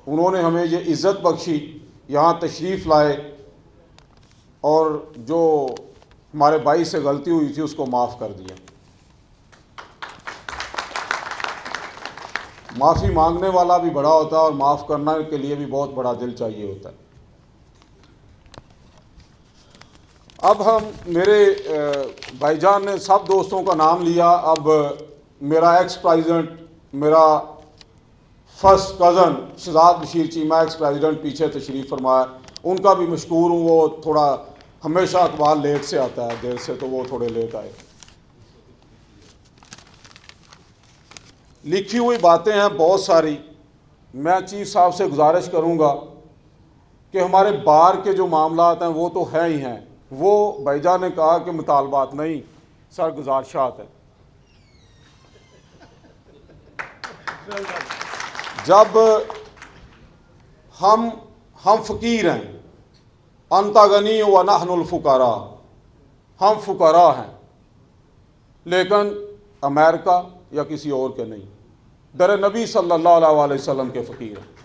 انہوں نے ہمیں یہ عزت بخشی، یہاں تشریف لائے اور جو ہمارے بھائی سے غلطی ہوئی تھی اس کو معاف کر دیا۔ معافی مانگنے والا بھی بڑا ہوتا ہے اور معاف کرنے کے لیے بھی بہت بڑا دل چاہیے ہوتا ہے۔ اب ہم میرے بھائی جان نے سب دوستوں کا نام لیا، اب میرا ایکس پریزیڈنٹ، میرا first cousin Shahzad Bashir Cheema x president پیچھے تشریف فرمایا، ان کا بھی مشکور ہوں۔ وہ تھوڑا ہمیشہ اقبال لیٹ سے آتا ہے، دیر سے، تو وہ تھوڑے لیٹ آئے۔ لکھی ہوئی باتیں ہیں بہت ساری، میں چیف صاحب سے گزارش کروں گا کہ ہمارے بار کے جو معاملات ہیں وہ تو ہیں ہی ہیں، وہ بھائی جان نے کہا کہ مطالبات نہیں، سر گزارشات ہیں۔ جب ہم فقیر ہیں، انت غنی و نحن الفقراء، ہم فقراء ہیں لیکن امریکہ یا کسی اور کے نہیں، در نبی صلی اللہ علیہ وسلم کے فقیر ہیں۔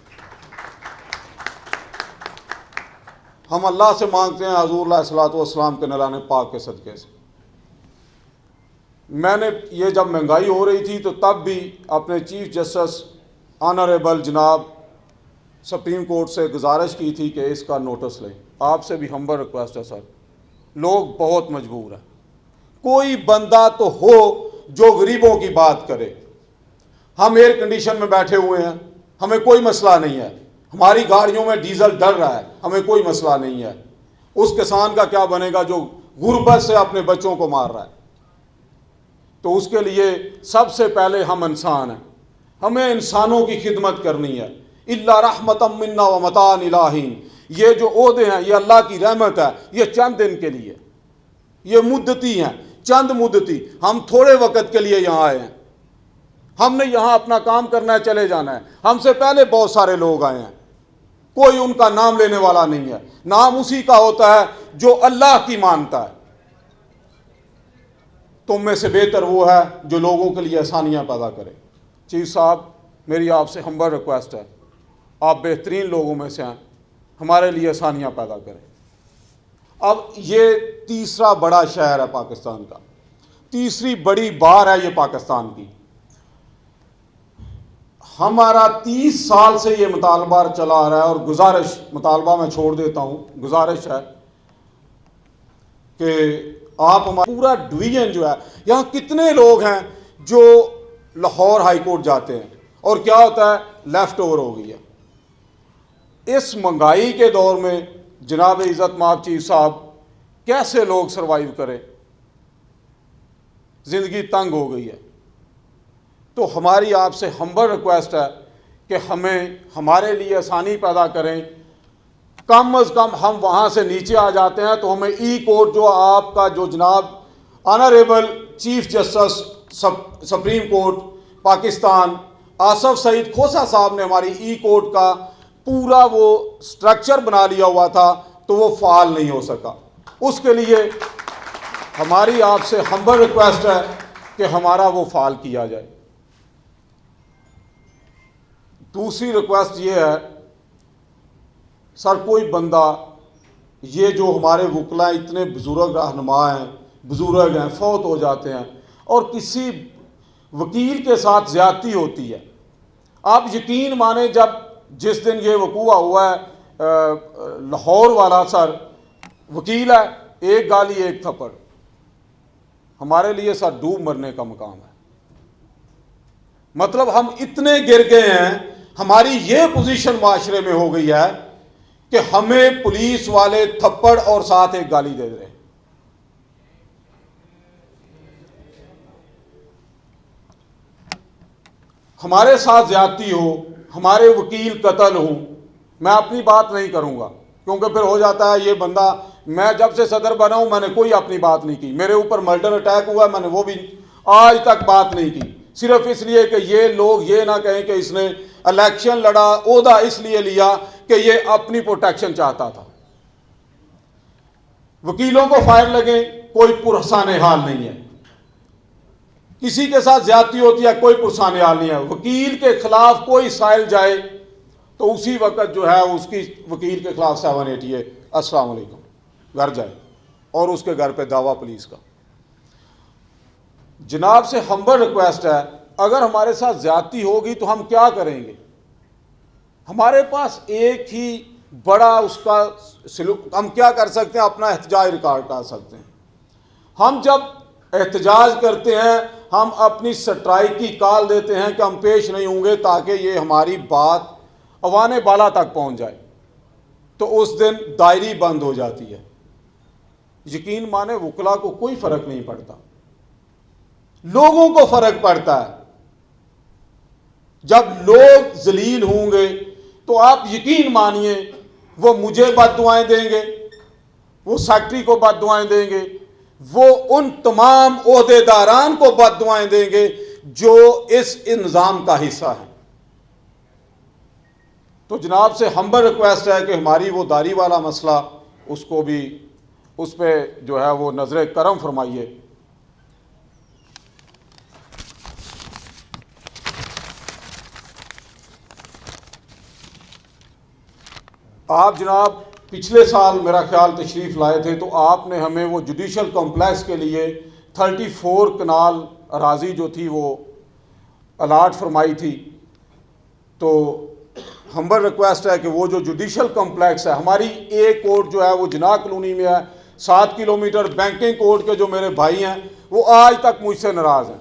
ہم اللہ سے مانگتے ہیں حضور علیہ الصلوۃ والسلام کے نذران پاک کے صدقے سے۔ میں نے یہ جب مہنگائی ہو رہی تھی تو تب بھی اپنے چیف جسٹس آنریبل جناب سپریم کورٹ سے گزارش کی تھی کہ اس کا نوٹس لیں۔ آپ سے بھی ہمبل ریکویسٹ ہے سر، لوگ بہت مجبور ہیں، کوئی بندہ تو ہو جو غریبوں کی بات کرے۔ ہم ایئر کنڈیشن میں بیٹھے ہوئے ہیں، ہمیں کوئی مسئلہ نہیں ہے، ہماری گاڑیوں میں ڈیزل ڈل رہا ہے، ہمیں کوئی مسئلہ نہیں ہے۔ اس کسان کا کیا بنے گا جو غربت سے اپنے بچوں کو مار رہا ہے؟ تو اس کے لیے سب سے پہلے ہم انسان ہیں، ہمیں انسانوں کی خدمت کرنی ہے۔ الا رحمتا منا و متاع الی حین، یہ جو عہدے ہیں یہ اللہ کی رحمت ہے، یہ چند دن کے لیے، یہ مدتی ہیں، چند مدتی، ہم تھوڑے وقت کے لیے یہاں آئے ہیں۔ ہم نے یہاں اپنا کام کرنا ہے، چلے جانا ہے۔ ہم سے پہلے بہت سارے لوگ آئے ہیں، کوئی ان کا نام لینے والا نہیں ہے، نام اسی کا ہوتا ہے جو اللہ کی مانتا ہے۔ تم میں سے بہتر وہ ہے جو لوگوں کے لیے آسانیاں پیدا کرے۔ چیف صاحب، میری آپ سے ہمبل ریکویسٹ ہے، آپ بہترین لوگوں میں سے ہیں، ہمارے لیے آسانیاں پیدا کریں۔ اب یہ تیسرا بڑا شہر ہے پاکستان کا، تیسری بڑی بار ہے یہ پاکستان کی۔ ہمارا 30 سال سے یہ مطالبہ چلا آ رہا ہے، اور گزارش، مطالبہ میں چھوڑ دیتا ہوں، گزارش ہے کہ آپ ہمارا پورا ڈویژن جو ہے، یہاں کتنے لوگ ہیں جو لاہور ہائی کورٹ جاتے ہیں اور کیا ہوتا ہے، لیفٹ اوور ہو گئی ہے۔ اس مہنگائی کے دور میں جناب عزت مآب چیف صاحب کیسے لوگ سروائیو کریں؟ زندگی تنگ ہو گئی ہے۔ تو ہماری آپ سے ہمبل ریکویسٹ ہے کہ ہمیں ہمارے لیے آسانی پیدا کریں۔ کم از کم ہم وہاں سے نیچے آ جاتے ہیں تو ہمیں ای کورٹ جو آپ کا جو جناب honourable chief justice supreme court Pakistan Asif Saeed Khosa صاحب نے ہماری ای کورٹ کا پورا وہ سٹرکچر بنا لیا ہوا تھا تو وہ فعال نہیں ہو سکا۔ اس کے لیے ہماری آپ سے ہمبل ریکویسٹ ہے کہ ہمارا وہ فعال کیا جائے۔ دوسری ریکویسٹ یہ ہے سر، کوئی بندہ، یہ جو ہمارے وکلا اتنے بزرگ رہنما ہیں، بزرگ ہیں، فوت ہو جاتے ہیں اور کسی وکیل کے ساتھ زیادتی ہوتی ہے، آپ یقین مانیں جس دن یہ وقوع ہوا ہے لاہور والا، سر وکیل ہے، ایک گالی ایک تھپڑ، ہمارے لیے سر ڈوب مرنے کا مقام ہے۔ مطلب ہم اتنے گر گئے ہیں، ہماری یہ پوزیشن معاشرے میں ہو گئی ہے کہ ہمیں پولیس والے تھپڑ اور ساتھ ایک گالی دے رہے ہیں۔ ہمارے ساتھ زیادتی ہو، ہمارے وکیل قتل ہوں، میں اپنی بات نہیں کروں گا کیونکہ پھر ہو جاتا ہے یہ بندہ، میں جب سے صدر بنا ہوں میں نے کوئی اپنی بات نہیں کی، میرے اوپر مرڈر اٹیک ہوا ہے، میں نے وہ بھی آج تک بات نہیں کی، صرف اس لیے کہ یہ لوگ یہ نہ کہیں کہ اس نے الیکشن لڑا، عہدہ اس لیے لیا کہ یہ اپنی پروٹیکشن چاہتا تھا۔ وکیلوں کو فائر لگے، کوئی پرسان حال نہیں ہے، کسی کے ساتھ زیادتی ہوتی ہے، کوئی پرسان حال نہیں ہے، وکیل کے خلاف کوئی سائل جائے تو اسی وقت جو ہے اس کی وکیل کے خلاف 780 ہے، السلام علیکم، گھر جائے، اور اس کے گھر پہ دعویٰ پولیس کا۔ جناب سے ہمبل ریکویسٹ ہے، اگر ہمارے ساتھ زیادتی ہوگی تو ہم کیا کریں گے؟ ہمارے پاس ایک ہی بڑا اس کا سلوک، ہم کیا کر سکتے ہیں؟ اپنا احتجاج ریکارڈ کر سکتے ہیں۔ ہم جب احتجاج کرتے ہیں ہم اپنی سٹرائک کی کال دیتے ہیں کہ ہم پیش نہیں ہوں گے تاکہ یہ ہماری بات اوان بالا تک پہنچ جائے، تو اس دن دائری بند ہو جاتی ہے۔ یقین مانے وکلا کو کوئی فرق نہیں پڑتا، لوگوں کو فرق پڑتا ہے۔ جب لوگ ذلیل ہوں گے تو آپ یقین مانیے وہ مجھے بد دعائیں دیں گے، وہ سیکٹری کو بد دعائیں دیں گے، وہ ان تمام عہدیداران کو بد دعائیں دیں گے جو اس نظام کا حصہ ہیں۔ تو جناب سے ہمبل ریکویسٹ ہے کہ ہماری وہ داری والا مسئلہ اس کو بھی اس پہ جو ہے وہ نظر کرم فرمائیے۔ آپ جناب پچھلے سال میرا خیال تشریف لائے تھے تو آپ نے ہمیں وہ جوڈیشل کمپلیکس کے لیے 34 کنال اراضی جو تھی وہ الاٹ فرمائی تھی۔ تو ہمبل ریکویسٹ ہے کہ وہ جو جوڈیشل کمپلیکس ہے، ہماری ایک کورٹ جو ہے وہ جناح کالونی میں ہے، 7 کلومیٹر بینکنگ کورٹ کے جو میرے بھائی ہیں وہ آج تک مجھ سے ناراض ہیں۔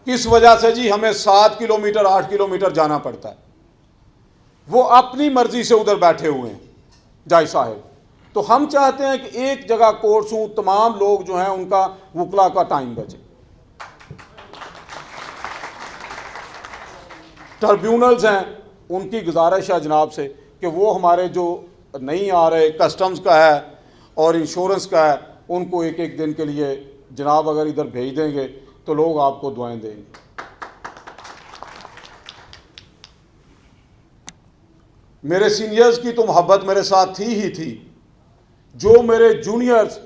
کس وجہ سے؟ جی ہمیں 7 کلومیٹر 8 کلومیٹر جانا پڑتا ہے، وہ اپنی مرضی سے ادھر بیٹھے ہوئے ہیں جائی صاحب۔ تو ہم چاہتے ہیں کہ ایک جگہ کورٹس ہوں، تمام لوگ جو ہیں ان کا وکلا کا ٹائم بچے۔ ٹربیونلز ہیں، ان کی گزارش ہے جناب سے کہ وہ ہمارے جو نہیں آ رہے، کسٹمز کا ہے اور انشورنس کا ہے، ان کو ایک ایک دن کے لیے جناب اگر ادھر بھیج دیں گے تو لوگ آپ کو دعائیں دیں گے۔ میرے سینئرز کی تو محبت میرے ساتھ تھی ہی تھی، جو میرے جونیئرز،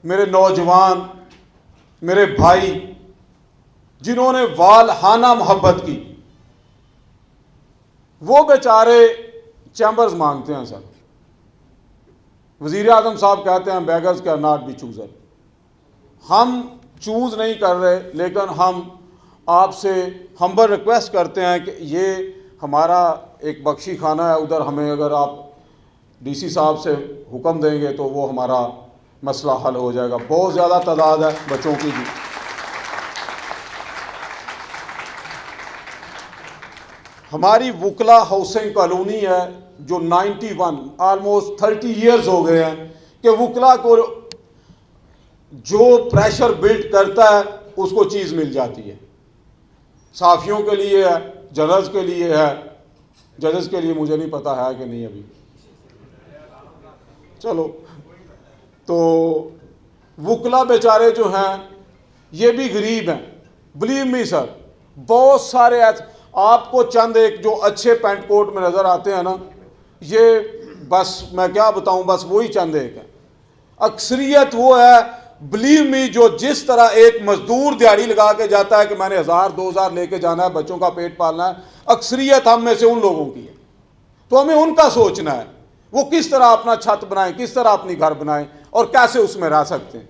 میرے نوجوان، میرے بھائی جنہوں نے والہانہ محبت کی، وہ بیچارے چیمبرز مانگتے ہیں۔ سر وزیر اعظم صاحب کہتے ہیں beggars can not be chooser. ہم چوز نہیں کر رہے، لیکن ہم آپ سے ہمبل ریکویسٹ کرتے ہیں کہ یہ ہمارا ایک بخشی خانہ ہے، ادھر ہمیں اگر آپ ڈی سی صاحب سے حکم دیں گے تو وہ ہمارا مسئلہ حل ہو جائے گا۔ بہت زیادہ تعداد ہے بچوں کی بھی۔ ہماری وکلا ہاؤسنگ کالونی ہے جو 91 آلموسٹ 30 ایئرز ہو گئے ہیں کہ وکلا کو جو پریشر بلڈ کرتا ہے اس کو چیز مل جاتی ہے۔ صحافیوں کے لیے ہے، ججز کے لیے ہے، ججز کے لیے مجھے نہیں پتا ہے کہ نہیں ابھی، چلو۔ تو وکلا بیچارے جو ہیں یہ بھی غریب ہیں، بلیو می سر۔ بہت سارے آپ کو چند ایک جو اچھے پینٹ کوٹ میں نظر آتے ہیں نا، یہ بس میں کیا بتاؤں، بس وہی چند ایک ہیں۔ اکثریت وہ ہے بلیو می جو جس طرح ایک مزدور دیہڑی لگا کے جاتا ہے کہ میں نے 1000-2000 لے کے جانا ہے، بچوں کا پیٹ پالنا ہے، اکثریت ہم میں سے ان لوگوں کی ہے۔ تو ہمیں ان کا سوچنا ہے وہ کس طرح اپنا چھت بنائیں، کس طرح اپنی گھر بنائیں اور کیسے اس میں رہ سکتے ہیں۔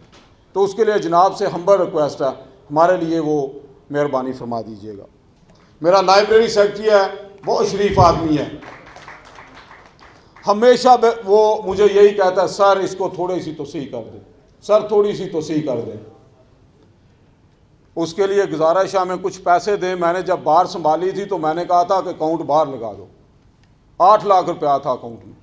تو اس کے لیے جناب سے ہمبل ریکویسٹ ہے، ہمارے لیے وہ مہربانی فرما دیجیے گا۔ میرا لائبریری سیکرٹری ہے، بہت شریف آدمی ہے، ہمیشہ وہ مجھے یہی کہتا ہے سر اس کو تھوڑی سی توسیع کر دیں، سر تھوڑی سی توسیع کر دیں۔ اس کے لیے گزارش ہے ہمیں کچھ پیسے دیں۔ میں نے جب بار سنبھالی تھی تو میں نے کہا تھا کہ اکاؤنٹ باہر لگا دو، 8 لاکھ روپیہ تھا اکاؤنٹ میں۔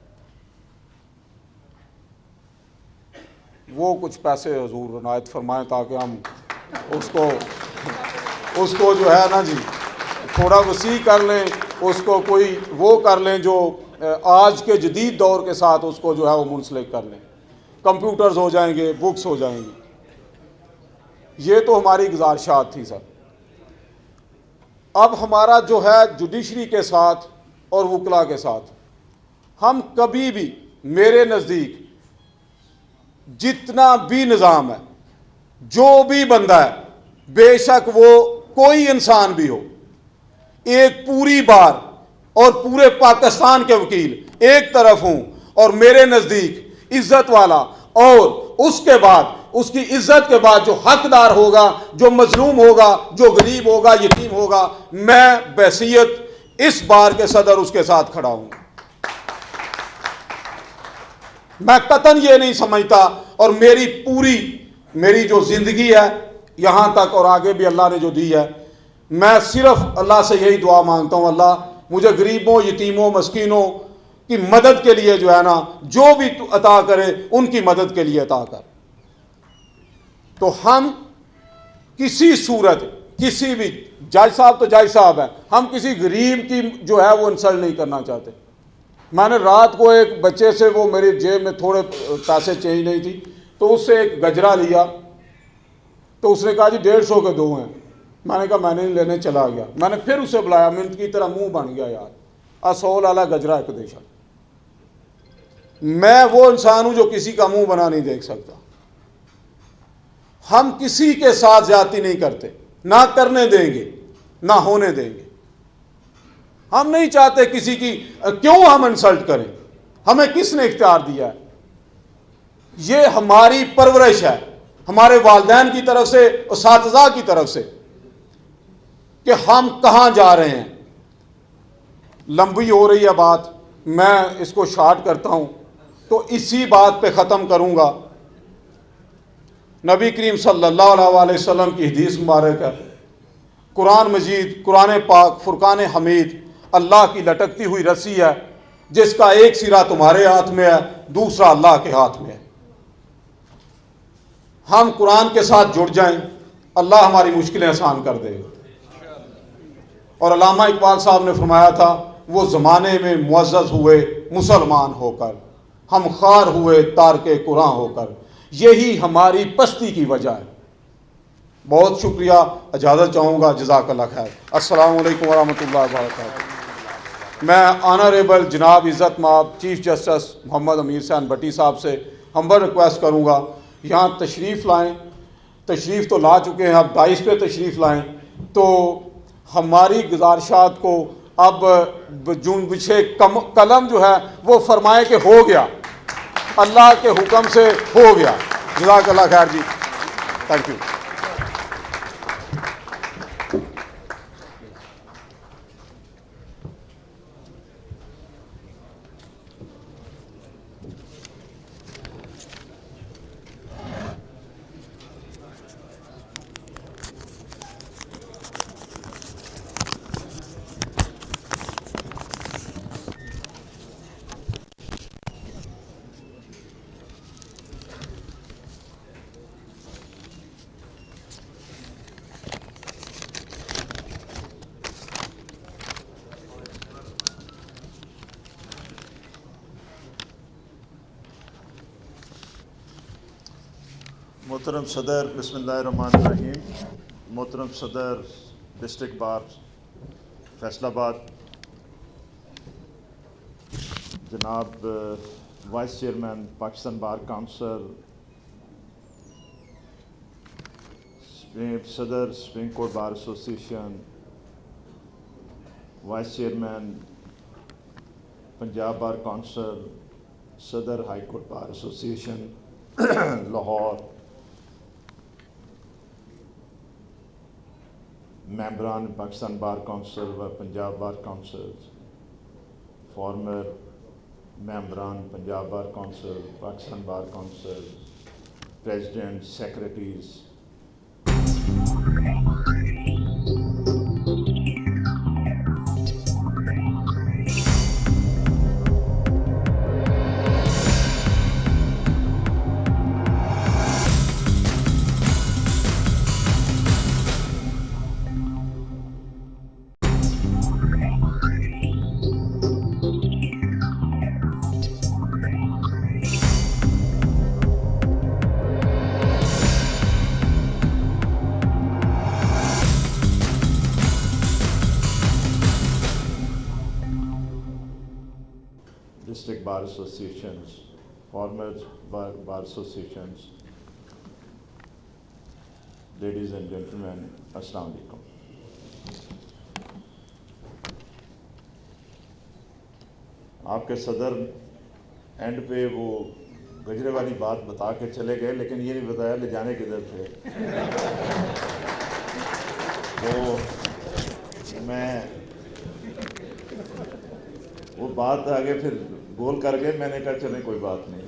وہ کچھ پیسے حضور عنایت فرمائیں تاکہ ہم اس کو جو ہے نا جی تھوڑا وسیع کر لیں، اس کو کوئی وہ کر لیں جو آج کے جدید دور کے ساتھ اس کو جو ہے وہ منسلک کر لیں۔ کمپیوٹرز ہو جائیں گے، بکس ہو جائیں گی۔ یہ تو ہماری گزارشات تھی سر۔ اب ہمارا جو ہے جوڈیشری کے ساتھ اور وکلا کے ساتھ، ہم کبھی بھی، میرے نزدیک جتنا بھی نظام ہے، جو بھی بندہ ہے، بے شک وہ کوئی انسان بھی ہو، ایک پوری بار اور پورے پاکستان کے وکیل ایک طرف ہوں اور میرے نزدیک عزت والا اور اس کے بعد اس کی عزت کے بعد جو حقدار ہوگا, جو مظلوم ہوگا, جو غریب ہوگا, یتیم ہوگا, میں بحیثیت اس بار کے صدر اس کے ساتھ کھڑا ہوں. میں قطعاً یہ نہیں سمجھتا, اور میری جو زندگی ہے یہاں تک اور آگے بھی اللہ نے جو دی ہے, میں صرف اللہ سے یہی دعا مانگتا ہوں, اللہ مجھے غریبوں, یتیموں, مسکینوں کی مدد کے لیے جو ہے نا, جو بھی تو عطا کرے ان کی مدد کے لیے عطا کر. تو ہم کسی صورت, کسی بھی, جج صاحب تو جج صاحب ہے, ہم کسی غریب کی جو ہے وہ انسلٹ نہیں کرنا چاہتے. میں نے رات کو ایک بچے سے, وہ میری جیب میں تھوڑے پیسے چینج نہیں تھی, تو اس سے ایک گجرا لیا, تو اس نے کہا جی 150 کے 2 ہیں. میں نے کہا میں نہیں لینے, چلا گیا. میں نے پھر اسے بلایا, منٹ کی طرح منہ بن گیا یار, اصول والا گجرا ایک دیشا. میں وہ انسان ہوں جو کسی کا منہ بنا نہیں دیکھ سکتا. ہم کسی کے ساتھ زیادتی نہیں کرتے, نہ کرنے دیں گے, نہ ہونے دیں گے. ہم نہیں چاہتے کسی کی, کیوں ہم انسلٹ کریں, ہمیں کس نے اختیار دیا ہے؟ یہ ہماری پرورش ہے, ہمارے والدین کی طرف سے, اساتذہ کی طرف سے, کہ ہم کہاں جا رہے ہیں. لمبی ہو رہی ہے بات, میں اس کو شارٹ کرتا ہوں, تو اسی بات پہ ختم کروں گا. نبی کریم صلی اللہ علیہ وسلم کی حدیث مبارک ہے, قرآن مجید, قرآن پاک, فرقان حمید اللہ کی لٹکتی ہوئی رسی ہے, جس کا ایک سرا تمہارے ہاتھ میں ہے, دوسرا اللہ کے ہاتھ میں ہے. ہم قرآن کے ساتھ جڑ جائیں, اللہ ہماری مشکلیں آسان کر دے گا. اور علامہ اقبال صاحب نے فرمایا تھا, وہ زمانے میں معزز ہوئے مسلمان ہو کر, ہم خوار ہوئے تارک قرآن ہو کر, یہی ہماری پستی کی وجہ ہے. بہت شکریہ, اجازت چاہوں گا, جزاک اللہ خیر. السلام علیکم ورحمۃ اللہ وبرکاتہ. میں آنریبل جناب عزت مآب چیف جسٹس محمد امیر حسین بٹی صاحب سے ہمبل ریکویسٹ کروں گا, یہاں تشریف لائیں. تشریف تو لا چکے ہیں, اب 22 پہ تشریف لائیں. تو ہماری گزارشات کو اب جنبش قلم جو ہے وہ فرمائے کہ ہو گیا, اللہ کے حکم سے ہو گیا. جزاک اللہ خیر جی, تھینک یو. محترم صدر, بسم اللہ الرحمن الرحیم. محترم صدر ڈسٹرکٹ بار فیصل آباد, جناب vice chairman Pakistan bar council, صدر supreme court bar association, vice chairman Punjab bar council, صدر high court bar association Lahore, ممبران پاکستان بار کونسل و پنجاب بار کونسل, فارمر ممبران Punjab bar council, Pakistan bar council, president, secretaries, district bar associations, farmers bar associations, ladies and gentlemen, Assalamu alaikum. آپ کے صدر and پہ وہ گجرے والی بات بتا کے چلے گئے، لیکن یہ نہیں بتایا لے جانے کدھر تھے. تو میں وہ بات آگے پھر گول کر کے میں نے کہا چلیں کوئی بات نہیں.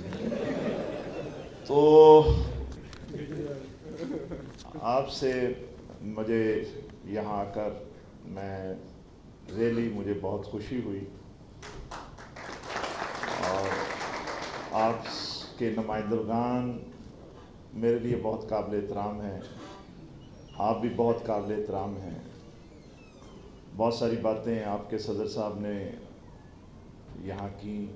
تو آپ سے مجھے یہاں آ کر میں مجھے بہت خوشی ہوئی، اور آپ کے نمائندگان میرے لیے بہت قابل احترام ہیں، آپ بھی بہت قابل احترام ہیں. بہت ساری باتیں آپ کے صدر صاحب نے یہاں کی،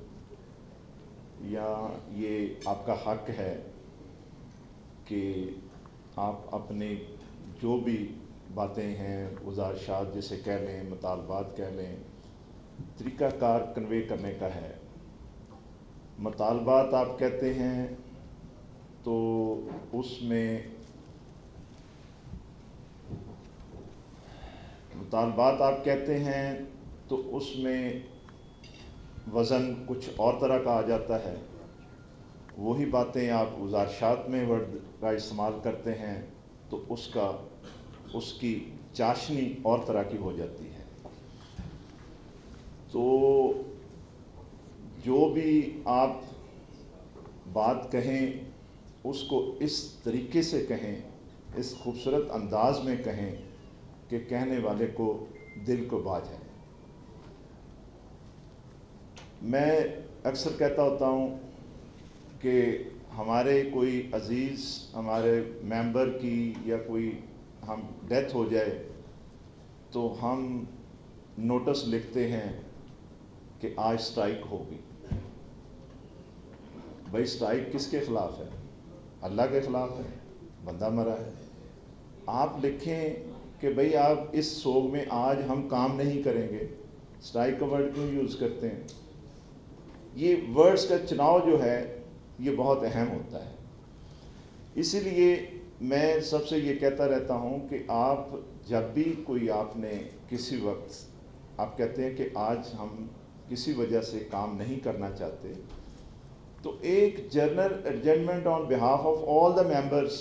یا یہ آپ کا حق ہے کہ آپ اپنے جو بھی باتیں ہیں، گزارشات جسے کہہ لیں، مطالبات کہہ لیں، طریقہ کار کنوے کرنے کا ہے. مطالبات آپ کہتے ہیں تو اس میں وزن کچھ اور طرح کا آ جاتا ہے. وہی باتیں آپ گزارشات میں ورڈ کا استعمال کرتے ہیں تو اس کی چاشنی اور طرح کی ہو جاتی ہے. تو جو بھی آپ بات کہیں اس کو اس طریقے سے کہیں، اس خوبصورت انداز میں کہیں کہ کہنے والے کو دل کو بھا جائے. میں اکثر کہتا ہوتا ہوں کہ ہمارے کوئی عزیز ہمارے ممبر کی یا کوئی ہم ڈیتھ ہو جائے تو ہم نوٹس لکھتے ہیں کہ آج سٹرائک ہوگی. بھائی سٹرائک کس کے خلاف ہے؟ اللہ کے خلاف ہے، بندہ مرا ہے. آپ لکھیں کہ بھئی آپ اس سوگ میں آج ہم کام نہیں کریں گے. سٹرائک کا ورڈ کیوں یوز کرتے ہیں؟ یہ ورڈز کا چناؤ جو ہے یہ بہت اہم ہوتا ہے. اسی لیے میں سب سے یہ کہتا رہتا ہوں کہ آپ جب بھی کوئی آپ نے کسی وقت آپ کہتے ہیں کہ آج ہم کسی وجہ سے کام نہیں کرنا چاہتے، تو ایک general adjustment on behalf of all the members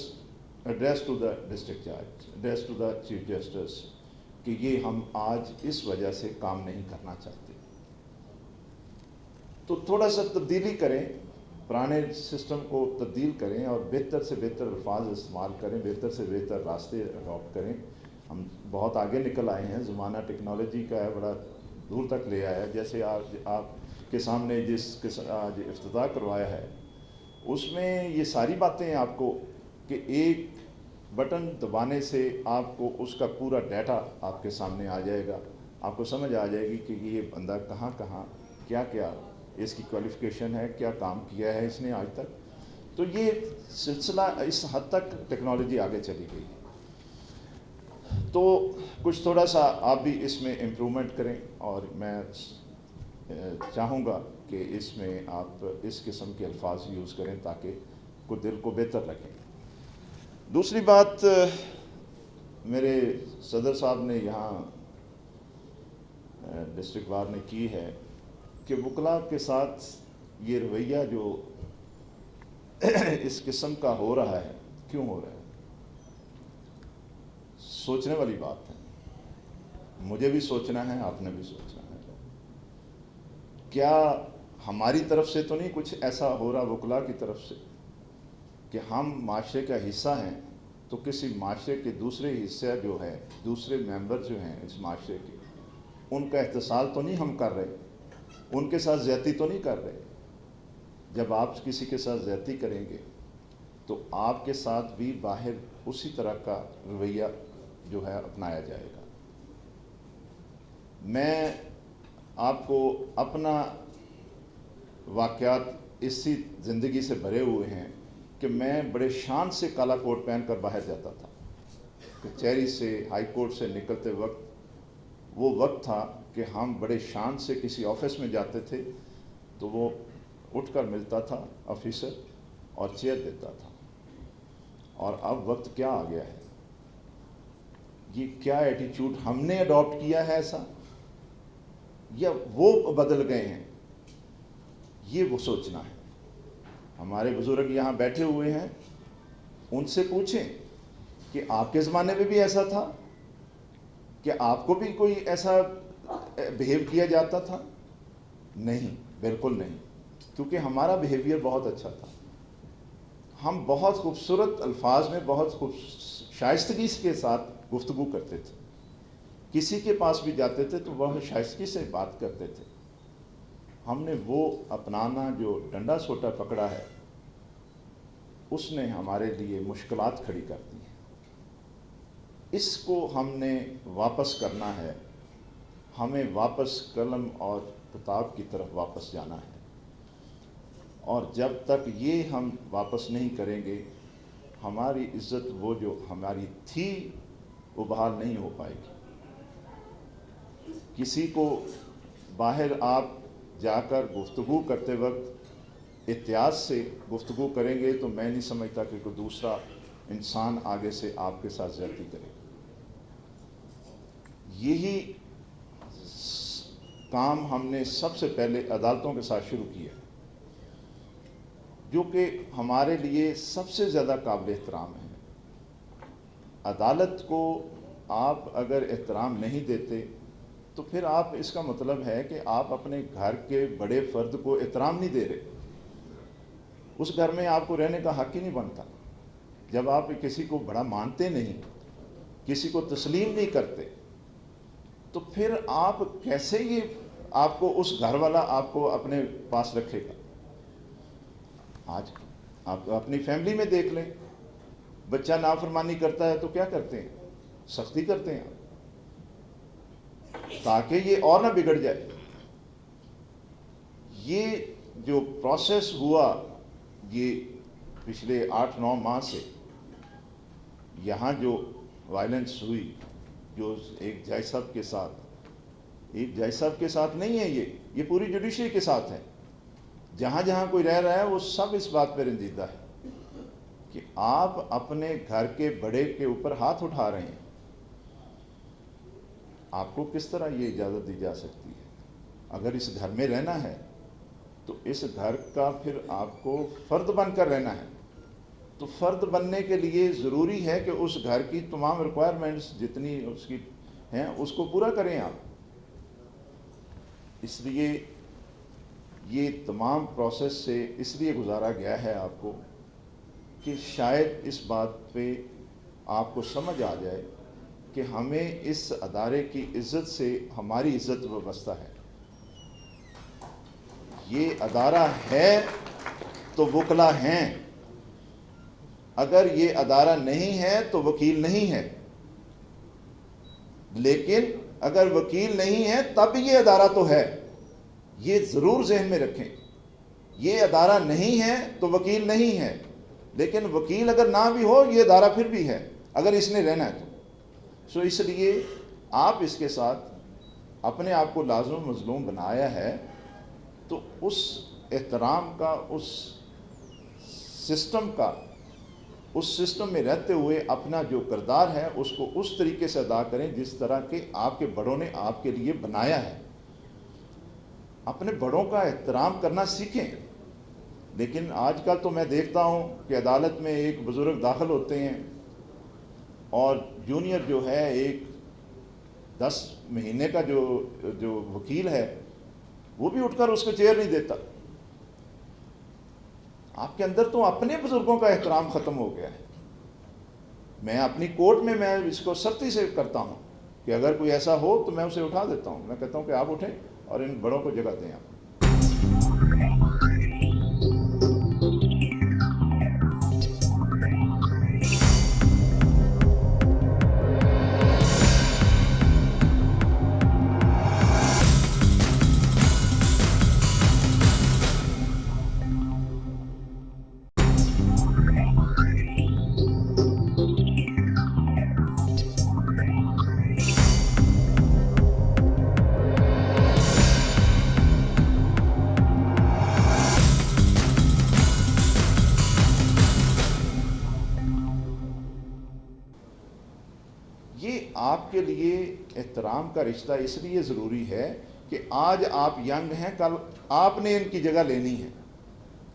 address to the district جج، address to the chief justice, کہ یہ ہم آج اس وجہ سے کام نہیں کرنا چاہتے. تو تھوڑا سا تبدیلی کریں، پرانے سسٹم کو تبدیل کریں اور بہتر سے بہتر الفاظ استعمال کریں، بہتر سے بہتر راستے اڈاپٹ کریں. ہم بہت آگے نکل آئے ہیں، زمانہ ٹیکنالوجی کا ہے، بڑا دور تک لے آیا ہے. جیسے آج آپ کے سامنے جس آج افتتاح کروایا ہے اس میں یہ ساری باتیں آپ کو کہ ایک بٹن دبانے سے آپ کو اس کا پورا ڈیٹا آپ کے سامنے آ جائے گا. آپ کو سمجھ آ جائے گی کہ یہ بندہ کہاں کہاں کیا کیا اس کی کوالیفیکیشن ہے، کیا کام کیا ہے اس نے آج تک. تو یہ سلسلہ اس حد تک ٹیکنالوجی آگے چلی گئی. تو کچھ تھوڑا سا آپ بھی اس میں امپرومنٹ کریں، اور میں چاہوں گا کہ اس میں آپ اس قسم کے الفاظ یوز کریں تاکہ کو دل کو بہتر لگے. دوسری بات میرے صدر صاحب نے یہاں ڈسٹرکٹ بار نے کی ہے کہ وکلاء کے ساتھ یہ رویہ جو اس قسم کا ہو رہا ہے، کیوں ہو رہا ہے؟ سوچنے والی بات ہے. مجھے بھی سوچنا ہے، آپ نے بھی سوچنا ہے. کیا ہماری طرف سے تو نہیں کچھ ایسا ہو رہا وکلاء کی طرف سے کہ ہم معاشرے کا حصہ ہیں تو کسی معاشرے کے دوسرے حصے جو ہے، دوسرے ممبر جو ہیں اس معاشرے کے، ان کا احتساب تو نہیں ہم کر رہے، ان کے ساتھ زیادتی تو نہیں کر رہے. جب آپ کسی کے ساتھ زیادتی کریں گے تو آپ کے ساتھ بھی باہر اسی طرح کا رویہ جو ہے اپنایا جائے گا. میں آپ کو اپنا واقعات اسی زندگی سے بھرے ہوئے ہیں کہ میں بڑے شان سے کالا کوٹ پہن کر باہر جاتا تھا. کچہری سے، ہائی کورٹ سے نکلتے وقت وہ وقت تھا کہ ہم بڑے شان سے کسی آفس میں جاتے تھے تو وہ اٹھ کر ملتا تھا آفیسر اور چیئر دیتا تھا. اور اب وقت کیا آ گیا ہے؟ یہ کیا ایٹیچیوڈ ہم نے اڈاپٹ کیا ہے ایسا، یا وہ بدل گئے ہیں؟ یہ وہ سوچنا ہے. ہمارے بزرگ یہاں بیٹھے ہوئے ہیں, ان سے پوچھیں کہ آپ کے زمانے میں بھی ایسا تھا, کہ آپ کو بھی کوئی ایسا بیہیو کیا جاتا تھا؟ نہیں, بالکل نہیں, کیونکہ ہمارا بیہیویئر بہت اچھا تھا. ہم بہت خوبصورت الفاظ میں بہت شائستگی کے ساتھ گفتگو کرتے تھے. کسی کے پاس بھی جاتے تھے تو وہ شائستگی سے بات کرتے تھے. ہم نے وہ اپنانا جو ڈنڈا سوٹا پکڑا ہے, اس نے ہمارے لیے مشکلات کھڑی کر دی ہیں. اس کو ہم نے واپس کرنا ہے. ہمیں واپس قلم اور کتاب کی طرف واپس جانا ہے, اور جب تک یہ ہم واپس نہیں کریں گے, ہماری عزت وہ جو ہماری تھی وہ بحال نہیں ہو پائے گی. کسی کو باہر آپ جا کر گفتگو کرتے وقت احتیاط سے گفتگو کریں گے تو میں نہیں سمجھتا کہ کوئی دوسرا انسان آگے سے آپ کے ساتھ زیادتی کرے. یہی کام ہم نے سب سے پہلے عدالتوں کے ساتھ شروع کیا, جو کہ ہمارے لیے سب سے زیادہ قابل احترام ہے. عدالت کو آپ اگر احترام نہیں دیتے تو پھر آپ, اس کا مطلب ہے کہ آپ اپنے گھر کے بڑے فرد کو احترام نہیں دے رہے. اس گھر میں آپ کو رہنے کا حق ہی نہیں بنتا. جب آپ کسی کو بڑا مانتے نہیں, کسی کو تسلیم نہیں کرتے, تو پھر آپ کیسے یہ آپ کو اس گھر والا آپ کو اپنے پاس رکھے گا؟ آج آپ اپنی فیملی میں دیکھ لیں, بچہ نافرمانی کرتا ہے تو کیا کرتے ہیں؟ سختی کرتے ہیں تاکہ یہ اور نہ بگڑ جائے. یہ جو پروسیس ہوا, یہ پچھلے 8-9 ماہ سے یہاں جو وائلنس ہوئی, جو ایک جج صاحب کے ساتھ, ایک جج صاحب کے ساتھ نہیں ہے, یہ پوری جوڈیشری کے ساتھ ہے. جہاں جہاں کوئی رہ رہا ہے وہ سب اس بات پہ رنجیدہ ہے کہ آپ اپنے گھر کے بڑے کے اوپر ہاتھ اٹھا رہے ہیں. آپ کو کس طرح یہ اجازت دی جا سکتی ہے؟ اگر اس گھر میں رہنا ہے تو اس گھر کا پھر آپ کو فرد بن کر رہنا ہے. تو فرد بننے کے لیے ضروری ہے کہ اس گھر کی تمام ریکوائرمنٹس جتنی اس کی ہیں اس کو پورا کریں آپ. اس لیے یہ تمام پروسیس سے اس لیے گزارا گیا ہے آپ کو کہ شاید اس بات پہ آپ کو سمجھ آ جائے کہ ہمیں اس ادارے کی عزت سے ہماری عزت وابستہ ہے. یہ ادارہ ہے تو وکلا ہیں, اگر یہ ادارہ نہیں ہے تو وکیل نہیں ہے. لیکن اگر وکیل نہیں ہے تب یہ ادارہ تو ہے. یہ ضرور ذہن میں رکھیں, یہ ادارہ نہیں ہے تو وکیل نہیں ہے, لیکن وکیل اگر نہ بھی ہو یہ ادارہ پھر بھی ہے اگر اس نے رہنا ہے تو. اس لیے آپ اس کے ساتھ اپنے آپ کو لازم و مظلوم بنایا ہے, تو اس احترام کا, اس سسٹم کا, اس سسٹم میں رہتے ہوئے اپنا جو کردار ہے اس کو اس طریقے سے ادا کریں جس طرح کہ آپ کے بڑوں نے آپ کے لیے بنایا ہے. اپنے بڑوں کا احترام کرنا سیکھیں. لیکن آج کل تو میں دیکھتا ہوں کہ عدالت میں ایک بزرگ داخل ہوتے ہیں اور جونیئر جو ہے, ایک 10 مہینے کا جو وکیل ہے, وہ بھی اٹھ کر اس کو چیئر نہیں دیتا. آپ کے اندر تو اپنے بزرگوں کا احترام ختم ہو گیا ہے. میں اپنی کورٹ میں اس کو سختی سے کرتا ہوں کہ اگر کوئی ایسا ہو تو میں اسے اٹھا دیتا ہوں. میں کہتا ہوں کہ آپ اٹھیں اور ان بڑوں کو جگہ دیں. آپ یہ آپ کے لیے احترام کا رشتہ اس لیے ضروری ہے کہ آج آپ ینگ ہیں، کل آپ نے ان کی جگہ لینی ہے،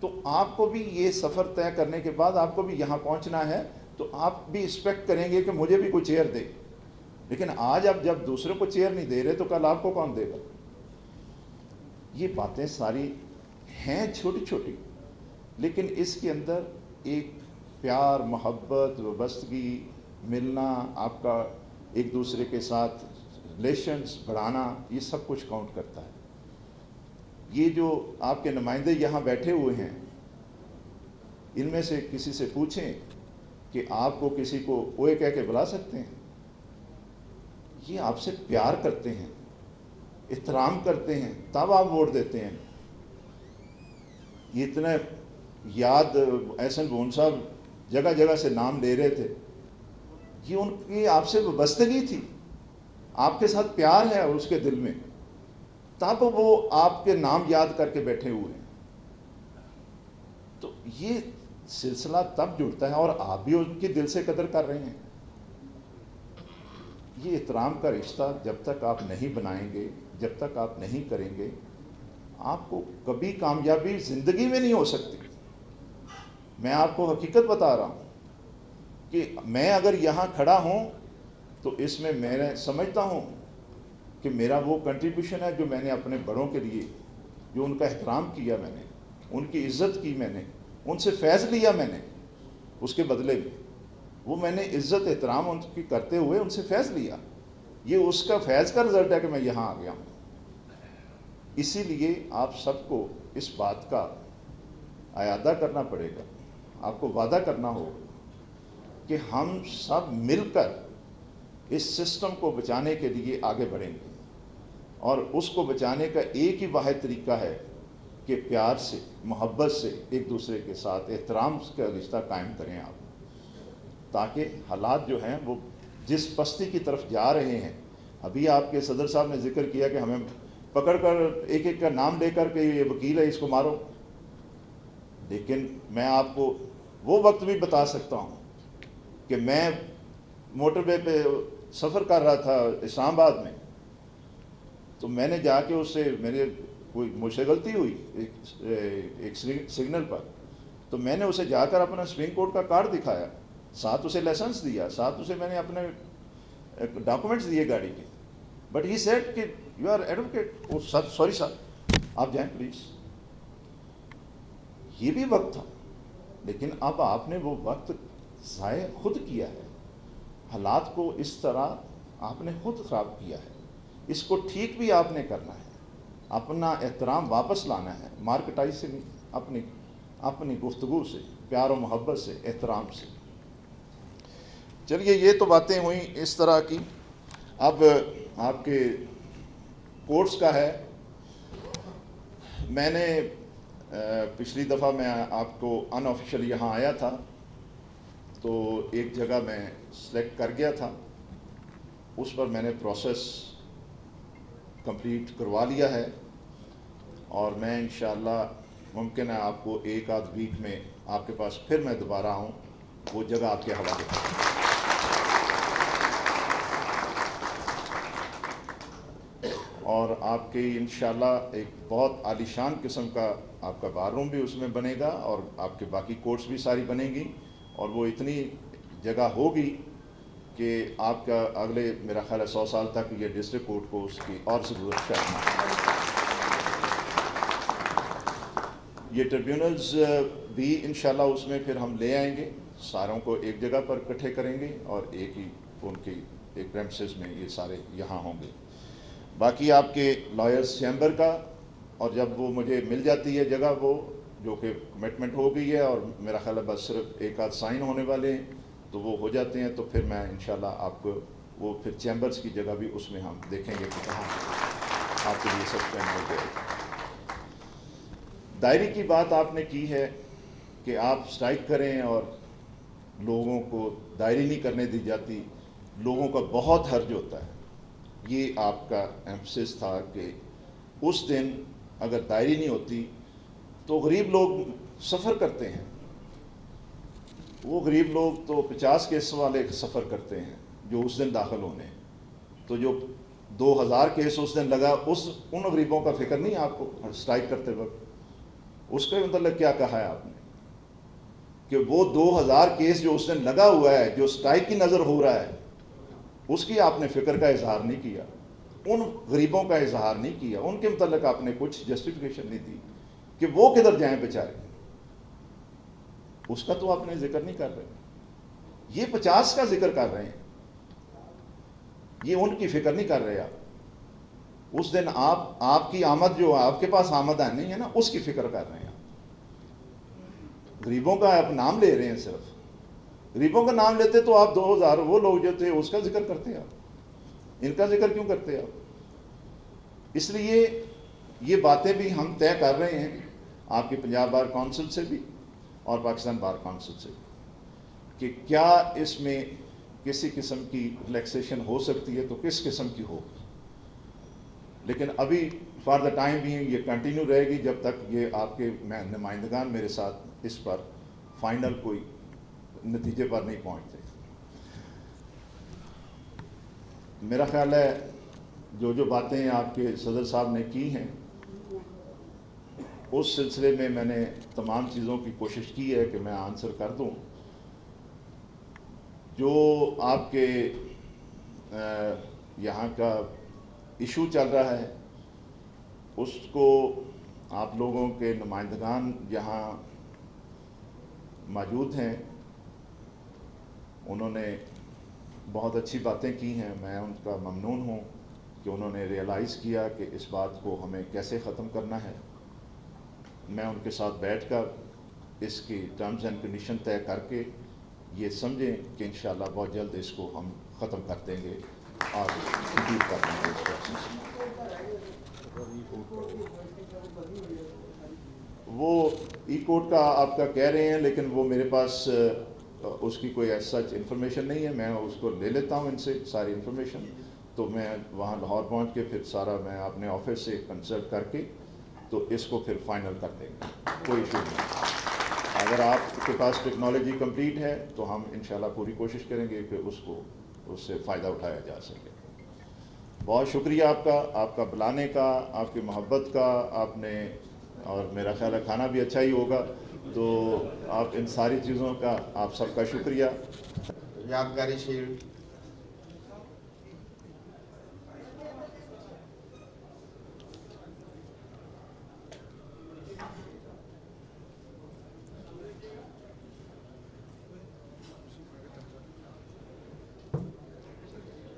تو آپ کو بھی یہ سفر طے کرنے کے بعد آپ کو بھی یہاں پہنچنا ہے، تو آپ بھی ایکسپیکٹ کریں گے کہ مجھے بھی کوئی چیئر دے. لیکن آج آپ جب دوسرے کو چیئر نہیں دے رہے تو کل آپ کو کون دے گا؟ یہ باتیں ساری ہیں چھوٹی چھوٹی، لیکن اس کے اندر ایک پیار، محبت، وابستگی، ملنا، آپ کا ایک دوسرے کے ساتھ ریلیشنز بڑھانا، یہ سب کچھ کاؤنٹ کرتا ہے. یہ جو آپ کے نمائندے یہاں بیٹھے ہوئے ہیں، ان میں سے کسی سے پوچھیں کہ آپ کو کسی کو اوے کہہ کے بلا سکتے ہیں؟ یہ آپ سے پیار کرتے ہیں، احترام کرتے ہیں، تب آپ ووٹ دیتے ہیں. یہ اتنے یاد احسن بون صاحب جگہ جگہ سے نام لے رہے تھے، یہ ان کی آپ سے وابستگی تھی، آپ کے ساتھ پیار ہے اور اس کے دل میں، تب وہ آپ کے نام یاد کر کے بیٹھے ہوئے ہیں. تو یہ سلسلہ تب جڑتا ہے، اور آپ بھی ان کی دل سے قدر کر رہے ہیں. یہ احترام کا رشتہ جب تک آپ نہیں بنائیں گے، جب تک آپ نہیں کریں گے، آپ کو کبھی کامیابی زندگی میں نہیں ہو سکتی. میں آپ کو حقیقت بتا رہا ہوں کہ میں اگر یہاں کھڑا ہوں تو اس میں میں سمجھتا ہوں کہ میرا وہ کنٹریبیوشن ہے جو میں نے اپنے بڑوں کے لیے، جو ان کا احترام کیا میں نے، ان کی عزت کی میں نے، ان سے فیض لیا میں نے، اس کے بدلے میں وہ میں نے عزت احترام ان کی کرتے ہوئے ان سے فیض لیا. یہ اس کا فیض کا رزلٹ ہے کہ میں یہاں آ گیا ہوں. اسی لیے آپ سب کو اس بات کا اعادہ کرنا پڑے گا، آپ کو وعدہ کرنا ہوگا کہ ہم سب مل کر اس سسٹم کو بچانے کے لیے آگے بڑھیں گے. اور اس کو بچانے کا ایک ہی واحد طریقہ ہے کہ پیار سے، محبت سے ایک دوسرے کے ساتھ احترام کا رشتہ قائم کریں آپ، تاکہ حالات جو ہیں وہ جس پستی کی طرف جا رہے ہیں. ابھی آپ کے صدر صاحب نے ذکر کیا کہ ہمیں پکڑ کر ایک ایک کا نام لے کر کہ یہ وکیل ہے اس کو مارو، لیکن میں آپ کو وہ وقت بھی بتا سکتا ہوں کہ میں موٹر وے پہ سفر کر رہا تھا اسلام آباد میں، تو میں نے جا کے اس سے میرے کوئی مجھ سے غلطی ہوئی ایک سگنل پر، تو میں نے اسے جا کر اپنا سپریم کورٹ کا کارڈ دکھایا، ساتھ اسے لائسنس دیا، ساتھ اسے میں نے اپنے ڈاکومنٹس دیے گاڑی کے. بٹ ہی سیڈ کہ you are advocate. Oh sir sorry sir, آپ جائیں پلیز. یہ بھی وقت تھا، لیکن اب آپ نے وہ وقت ضائع خود کیا ہے. حالات کو اس طرح آپ نے خود خراب کیا ہے. اس کو ٹھیک بھی آپ نے کرنا ہے، اپنا احترام واپس لانا ہے، مارکٹائی سے نہیں، اپنی گفتگو سے، پیار و محبت سے، احترام سے. چلیے یہ تو باتیں ہوئیں اس طرح کی. اب آپ کے کورس کا ہے. میں نے پچھلی دفعہ میں آپ کو ان آفیشیل یہاں آیا تھا، تو ایک جگہ میں سلیکٹ کر گیا تھا، اس پر میں نے پروسیس کمپلیٹ کروا لیا ہے، اور میں انشاءاللہ ممکن ہے آپ کو ایک آدھ ویک میں آپ کے پاس پھر میں دوبارہ آؤں، وہ جگہ آپ کے حوالے کروں. اور آپ کے انشاءاللہ ایک بہت عالیشان قسم کا آپ کا بار روم بھی اس میں بنے گا، اور آپ کے باقی کورٹس بھی ساری بنیں گی، اور وہ اتنی جگہ ہوگی کہ آپ کا اگلے میرا خیال ہے 100 سال تک یہ ڈسٹرکٹ کورٹ کو اس کی اور ضرورت ہے. یہ ٹریبیونلز بھی انشاءاللہ اس میں پھر ہم لے آئیں گے، ساروں کو ایک جگہ پر اکٹھے کریں گے، اور ایک ہی ان کی ایک پریمسز میں یہ سارے یہاں ہوں گے. باقی آپ کے لائرز چیمبر کا، اور جب وہ مجھے مل جاتی ہے جگہ، وہ جو کہ کمٹمنٹ ہو گئی ہے، اور میرا خیال ہے بس صرف ایک آدھ سائن ہونے والے ہیں، تو وہ ہو جاتے ہیں، تو پھر میں انشاءاللہ آپ کو وہ پھر چیمبرز کی جگہ بھی اس میں ہم دیکھیں گے کہ کہاں آپ کے لیے سسپینڈ ہو جائے. دائری کی بات آپ نے کی ہے کہ آپ اسٹرائک کریں اور لوگوں کو دائری نہیں کرنے دی جاتی، لوگوں کا بہت حرج ہوتا ہے. یہ آپ کا ایمفسس تھا کہ اس دن اگر دائری نہیں ہوتی تو غریب لوگ سفر کرتے ہیں، وہ غریب لوگ تو 50 کیس والے سفر کرتے ہیں جو اس دن داخل ہونے ہیں. تو جو 2000 کیس اس دن لگا، ان غریبوں کا فکر نہیں آپ کو اسٹرائک کرتے وقت؟ اس کے متعلق کیا کہا ہے آپ نے کہ وہ 2000 کیس جو اس دن لگا ہوا ہے، جو اسٹرائک کی نظر ہو رہا ہے، اس کی آپ نے فکر کا اظہار نہیں کیا، ان غریبوں کا اظہار نہیں کیا، ان کے متعلق آپ نے کچھ جسٹیفیکیشن نہیں دی کہ وہ کدھر جائیں بیچارے، اس کا تو آپ نے ذکر نہیں کر رہے. یہ 50 کا ذکر کر رہے ہیں، یہ ان کی فکر نہیں کر رہے. آپ اس دن آپ کی آمد جو آپ کے پاس آمد ہے نہیں ہے نا، اس کی فکر کر رہے ہیں. غریبوں کا آپ نام لے رہے ہیں، صرف غریبوں کا نام لیتے تو آپ 2000 وہ لوگ جو تھے اس کا ذکر کرتے آپ، ان کا ذکر کیوں کرتے آپ؟ اس لیے یہ باتیں بھی ہم طے کر رہے ہیں آپ کی پنجاب بار کونسل سے بھی اور پاکستان بار کونسل سے بھی کہ کیا اس میں کسی قسم کی ریلیکسیشن ہو سکتی ہے تو کس قسم کی ہو. لیکن ابھی فار دا ٹائم بھی یہ کنٹینیو رہے گی جب تک یہ آپ کے نمائندگان میرے ساتھ اس پر فائنل کوئی نتیجے پر نہیں پہنچتے. میرا خیال ہے جو باتیں آپ کے صدر صاحب نے کی ہیں اس سلسلے میں نے تمام چیزوں کی کوشش کی ہے کہ میں آنسر کر دوں. جو آپ کے یہاں کا ایشو چل رہا ہے اس کو آپ لوگوں کے نمائندگان یہاں موجود ہیں، انہوں نے بہت اچھی باتیں کی ہیں. میں ان کا ممنون ہوں کہ انہوں نے ریئلائز کیا کہ اس بات کو ہمیں کیسے ختم کرنا ہے. میں ان کے ساتھ بیٹھ کر اس کی ٹرمز اینڈ کنڈیشن طے کر کے یہ سمجھیں کہ انشاءاللہ بہت جلد اس کو ہم ختم کر دیں گے اور کمپلیٹ کر دیں گے اس پروسیس. وہ ای کوڈ کا آپ کا کہہ رہے ہیں لیکن وہ میرے پاس اس کی کوئی ایز سچ انفارمیشن نہیں ہے. میں اس کو لے لیتا ہوں ان سے ساری انفارمیشن، تو میں وہاں لاہور پہنچ کے پھر سارا میں اپنے آفس سے کنسلٹ کر کے تو اس کو پھر فائنل کر دیں گے. کوئی ایشو نہیں. اگر آپ کے پاس ٹیکنالوجی کمپلیٹ ہے تو ہم انشاءاللہ پوری کوشش کریں گے کہ اس سے فائدہ اٹھایا جا سکے. بہت شکریہ آپ کا بلانے کا، آپ کی محبت کا. آپ نے، اور میرا خیال ہے کھانا بھی اچھا ہی ہوگا، تو آپ ان ساری چیزوں کا آپ سب کا شکریہ. یادگاری شیلڈ.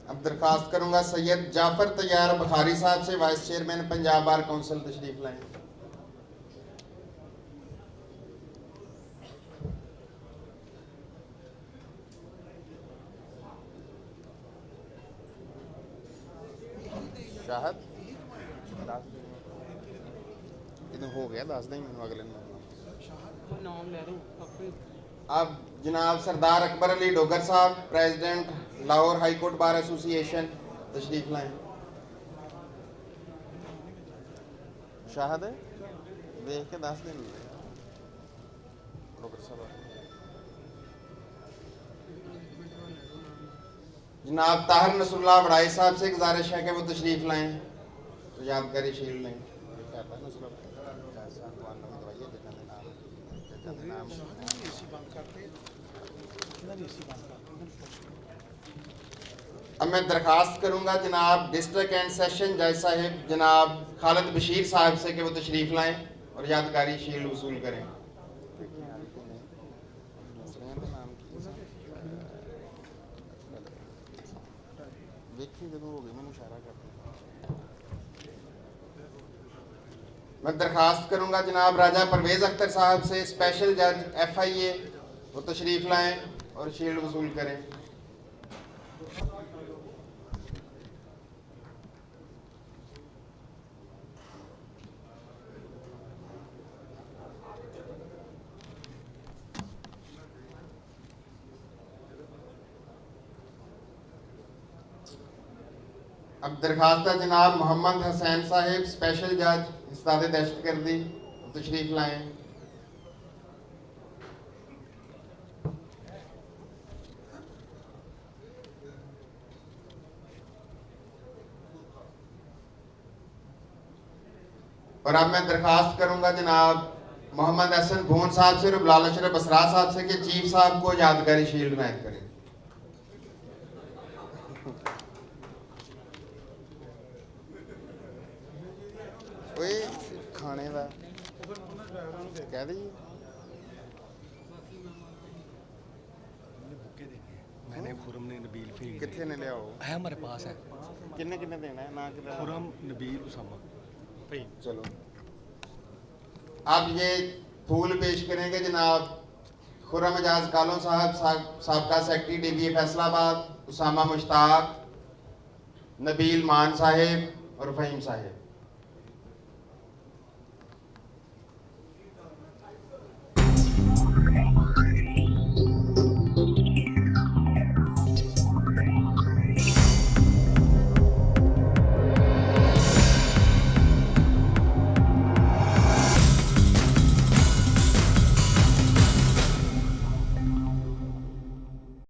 اب درخواست کروں گا سید جعفر طیار بخاری صاحب سے، voice chairman Punjab bar council, تشریف لائیں. شاہد ہو گیا 10 دن میں اگلے نام لے رہے. اب جناب سردار اکبر علی ڈوگر صاحب، پریزیڈنٹ لاہور ہائی کورٹ بار ایسوسی ایشن، تشریف لائیں. شاہد ہے دیکھ کے 10 دن ڈوگر صاحب. جناب طاہر نصر اللہ وڑائی صاحب سے گزارش ہے کہ وہ تشریف لائیں، یادگاری شیلڈ لیں. اب میں درخواست کروں گا جناب ڈسٹرکٹ اینڈ سیشن جج صاحب جناب خالد بشیر صاحب سے کہ وہ تشریف لائیں اور یادگاری شیلڈ وصول کریں. میں درخواست کروں گا جناب راجہ پرویز اختر صاحب سے، اسپیشل جج FIA، وہ تشریف لائیں اور شیلڈ وصول کریں. اب درخواست ہے جناب محمد حسین صاحب، اسپیشل جج استاد دہشت گردی، تشریف لائیں. اور اب میں درخواست کروں گا جناب محمد حسن بھون صاحب سے اور بلال اشرف اسرار صاحب سے کہ چیف صاحب کو یادگاری شیلڈ عنایت کریں. کھانے کا کہہ دیجیے. میں نے خرم نے نبیل فیل کتنے نے لیا ہو ہے ہمارے پاس ہے. کنے کنے دینا ہے نا کتنا خرم نبیل اسامہ فیل. چلو اب یہ پھول پیش کریں گے جناب خرم اجاز کالوں صاحب سابقہ سیکرٹری ڈی بی اے فیصلہ آباد، اسامہ مشتاق، نبیل مان صاحب اور فہیم صاحب.